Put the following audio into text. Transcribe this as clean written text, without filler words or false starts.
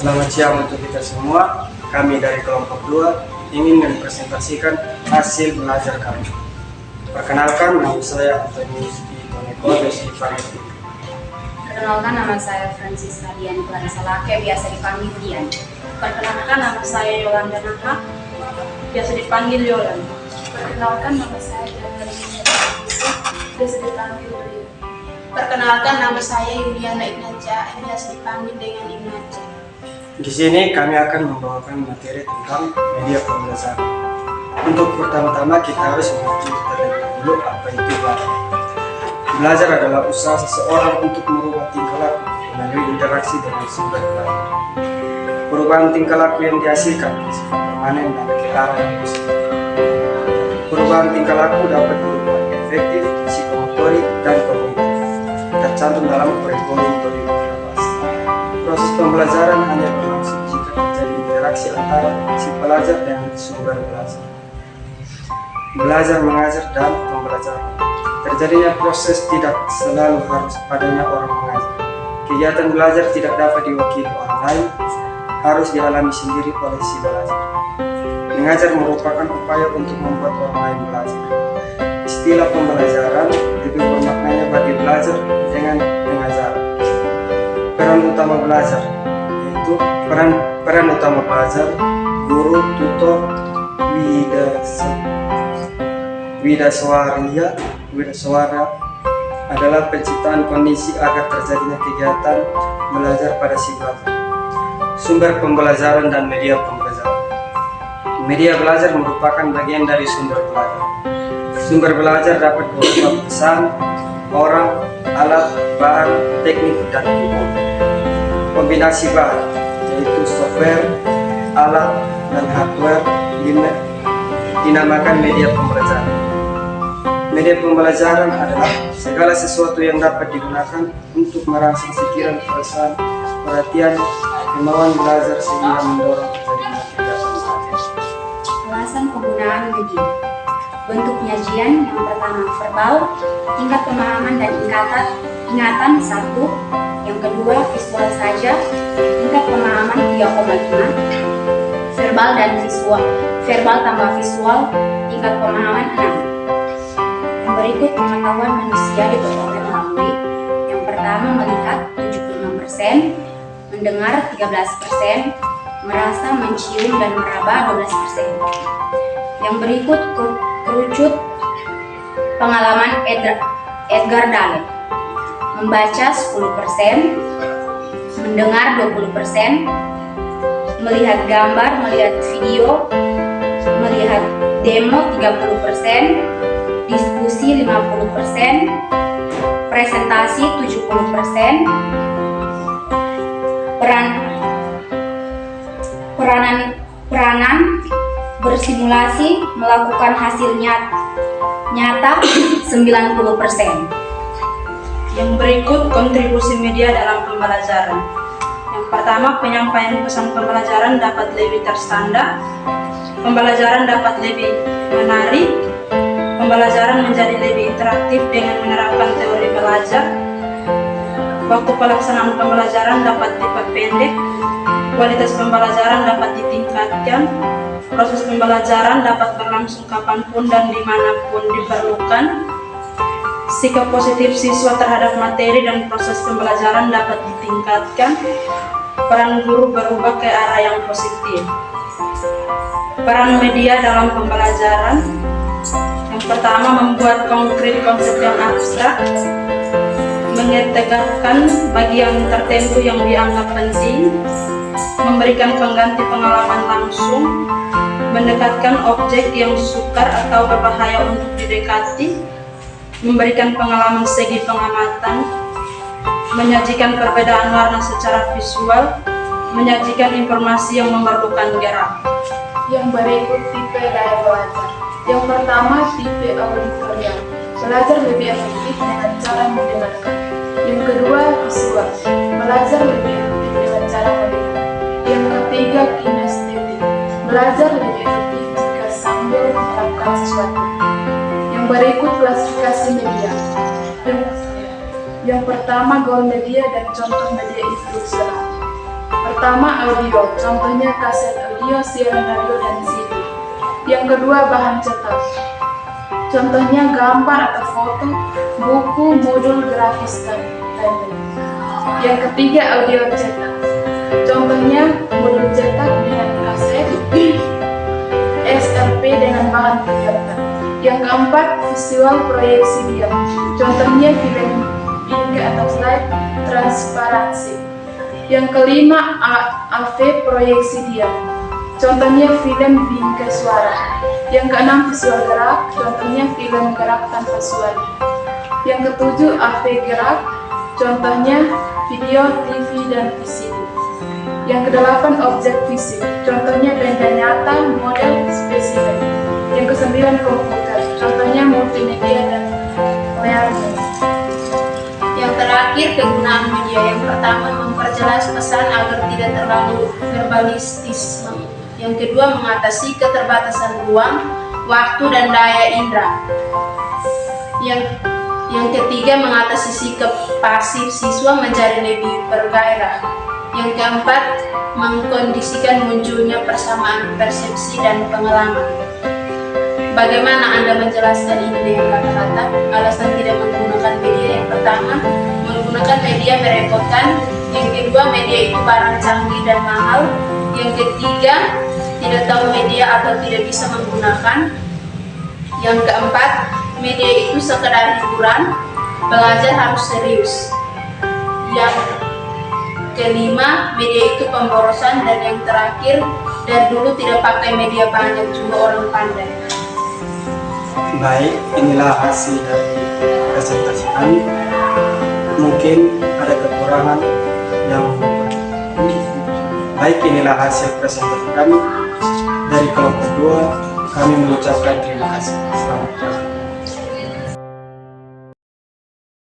Selamat siang untuk kita semua. Kami dari kelompok 2 ingin mempresentasikan hasil belajar kami. Perkenalkan, nama saya Antoni Toneko Desi Faridi. Perkenalkan, nama saya Francis Radian Salake, biasa dipanggil Dian. Perkenalkan, nama saya Yolanda Naka, biasa dipanggil Yolan. Perkenalkan, nama saya Jana, biasa dipanggil Rio. Perkenalkan, nama saya Yuliana Ignacia, biasa dipanggil dengan Ignacia. Di sini kami akan membawakan materi tentang media pembelajaran. Untuk pertama-tama kita harus mengerti terlebih dahulu apa itu belajar. Belajar adalah usaha seseorang untuk merubah tingkah laku melalui interaksi dengan sumber belajar. Perubahan tingkah laku yang dihasilkan bersifat permanen dan ke arah yang positif. Perubahan tingkah laku dapat berupa efektif, psikomotorik, dan kognitif, tercantum dalam kurikulum 2013. Proses pembelajaran hanya berlangsung jika terjadi interaksi antara si pelajar dengan sumber belajar. Belajar mengajar dan pembelajaran. Terjadinya proses tidak selalu harus padanya orang mengajar. Kegiatan belajar tidak dapat diwakili orang lain, harus dialami sendiri oleh si belajar. Mengajar merupakan upaya untuk membuat orang lain belajar. Istilah pembelajaran lebih bermaknanya bagi belajar dengan pengajaran. Peran utama belajar yaitu peran utama belajar, guru, tutor, widaswara adalah penciptaan kondisi agar terjadinya kegiatan belajar pada si belajar. Sumber pembelajaran dan media pembelajaran. Media belajar merupakan bagian dari sumber belajar. Sumber belajar dapat berupa pesan, orang, alat, bahan, teknik, dan ilmu. Kombinasi bahan yaitu software, alat, dan hardware dinamakan media pembelajaran. Media pembelajaran adalah segala sesuatu yang dapat digunakan untuk merangsang pikiran, perasaan, perhatian, kemauan belajar sehingga mendorong terjadinya kegiatan belajar. Alasan penggunaan media. Bentuk penyajian yang pertama verbal, tingkat pemahaman dan ingatan 1. Yang kedua visual saja, tingkat pemahaman 3,5. Verbal dan visual, verbal tambah visual, tingkat pemahaman 6. Yang berikut pengetahuan manusia diperoleh melalui yang pertama melihat 75%, mendengar 13%, merasa, mencium, dan meraba 12%. Yang berikut kerucut pengalaman Edgar Dale. Membaca 10%, mendengar 20%, melihat gambar, melihat video, melihat demo 30%, diskusi 50%, presentasi 70%, peranan bersimulasi melakukan hasil nyata 90%. Yang berikut kontribusi media dalam pembelajaran. Yang pertama, penyampaian pesan pembelajaran dapat lebih terstandar, pembelajaran dapat lebih menarik, pembelajaran menjadi lebih interaktif dengan menerapkan teori belajar, waktu pelaksanaan pembelajaran dapat diperpendek, kualitas pembelajaran dapat ditingkatkan, proses pembelajaran dapat berlangsung kapanpun dan dimanapun diperlukan, sikap positif siswa terhadap materi dan proses pembelajaran dapat ditingkatkan, peran guru berubah ke arah yang positif. Peran media dalam pembelajaran. Yang pertama, membuat konkret konsep yang abstrak, mengetegakkan bagian tertentu yang dianggap penting, memberikan pengganti pengalaman langsung, mendekatkan objek yang sukar atau berbahaya untuk didekati, memberikan pengalaman segi pengamatan, menyajikan perbedaan warna secara visual, menyajikan informasi yang memerlukan gerak. Yang berikut tipe daya belajar. Yang pertama, tipe auditorial. Belajar lebih efektif dengan cara mendengarkan. Yang kedua, visual. Belajar lebih efektif dengan cara melihat. Yang ketiga, kinestetik. Belajar lebih efektif jika sambil melakukan sesuatu. Yang berikut klasifikasi media. Yang pertama, gaul media dan contoh media instruksional. pertama audio, contohnya kaset audio, siaran radio, dan CD. Yang kedua bahan cetak, contohnya gambar atau foto, buku, modul grafis, dan lain-lain. Yang ketiga audio cetak, contohnya modul cetak dengan kaset, SLP dengan bahan kegiatan. Yang keempat visual proyeksi diam, contohnya film bingkai atau slide transparansi. Yang kelima AV proyeksi diam, contohnya film bingkai suara. Yang keenam visual gerak, contohnya film gerak tanpa suara. Yang ketujuh AV gerak, contohnya video, TV, dan VCD. Yang kedelapan objek fisik, contohnya benda nyata, model, spesimen. Yang kesembilan komputer, contohnya multimedia dan learning. Yang terakhir, kegunaan media. Yang pertama, memperjelas pesan agar tidak terlalu verbalistis. Yang kedua, mengatasi keterbatasan ruang, waktu, dan daya indera. Yang ketiga, mengatasi sikap pasif siswa menjadi lebih bergairah. Yang keempat, mengkondisikan munculnya persamaan persepsi dan pengalaman. Bagaimana Anda menjelaskan ini dengan kata-kata? Alasan tidak menggunakan media: yang pertama, menggunakan media merepotkan. Yang kedua, media itu barang canggih dan mahal. Yang ketiga, tidak tahu media atau tidak bisa menggunakan. Yang keempat, media itu sekedar hiburan, belajar harus serius. Yang kelima, media itu pemborosan. Dan yang terakhir, dari dulu tidak pakai media banyak juga orang pandai. Baik, inilah hasil dari presentasi kami. Mungkin ada kekurangan yang baik. Inilah hasil presentasi kami dari kelompok 2. Kami mengucapkan terima kasih. Selamat pagi.